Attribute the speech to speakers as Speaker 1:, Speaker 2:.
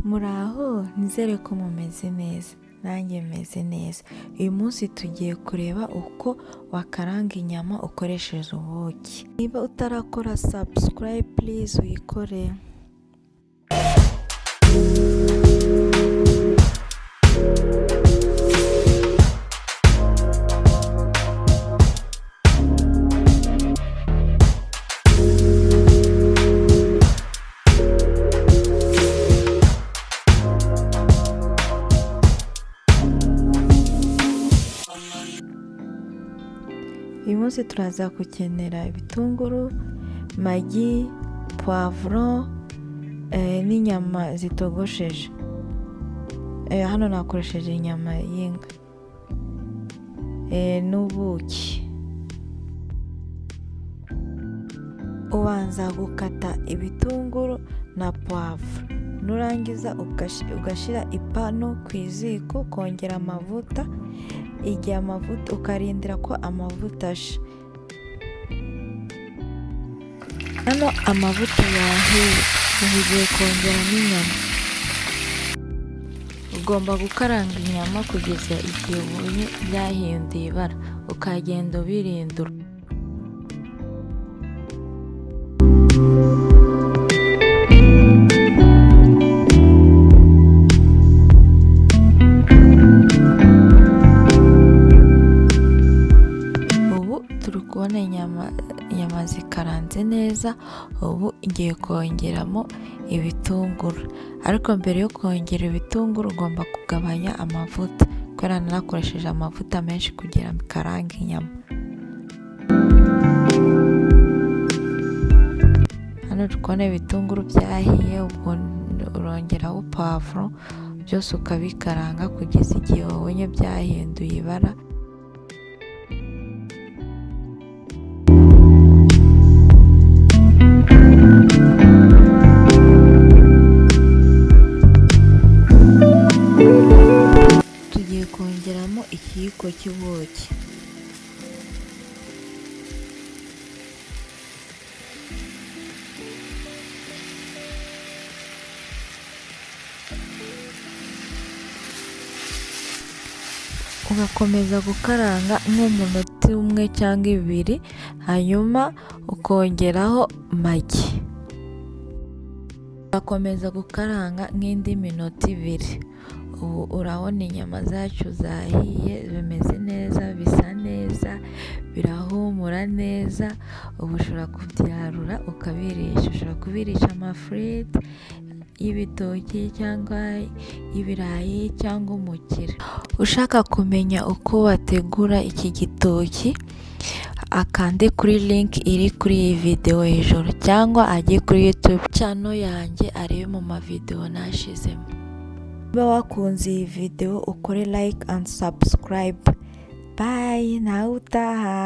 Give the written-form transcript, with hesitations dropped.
Speaker 1: Muraho, nizere ko mumeze neza, nanjye meze neza. Uyu munsi tugiye kureba uko wakaranga inyama ukoresheje ubuki. Niba utarakora subscribe please uyikore. Uyu munsi turaza gukenera ibitunguru, magi, poivron n'inyama zitogosheje. Hano nakoresheje inyama y'inka n'ubuki. Ubanza gukata ibitunguru na poivron, nurangiza ugashyira ipanu ku iziko, ukongera amavuta. Igihe amavuta ukarindira ko amavuta asha. Hano amavuta yahiye, ugiye kongeramo inyama. Ugomba gukaranga inyama kugeza igihe ubonye byahinduye ibara, ukagenda ubirindura. Kubona inyama zikaranze neza. Ubu ngiye kongeramo ibitunguru, ariko mbere yo kongera ibitunguru ugomba kugabanya amavuta, kubera narakoresheje amavuta menshi kugira ngo ikarange inyama. Hano tukabona ibitunguru byahiye, ubwo urongeraho pavuro, byose ukabikaranga kugeza igihe wabonye byahinduye ibara. Tugiye kongeramo ikiyiko cy'ubuki. Ugakomeza gukaranga nk'umunota umwe cyangwa ibiri, hanyuma ukongeraho magi. Ugakomeza gukaranga nk'indi minota ibiri. Ubu urabona inyama zacu zahiye, bimeze neza, bisa neza, birahumura neza. Ubu ushobora kubyarura ukabirisha. Ushobora kubirisha amafiriti y'ibitoki cyangwa y'ibirayi cyangwa umukira. Ushaka kumenya uko wategura iki gitoki, akande kuri link iri kuri iyi video hejuru, cyangwa ajye kuri YouTube channel yanjye arebe mu mavideo nashizemo. Niba wakunze iyi video ukore like and subscribe. Bye, nawe utaha.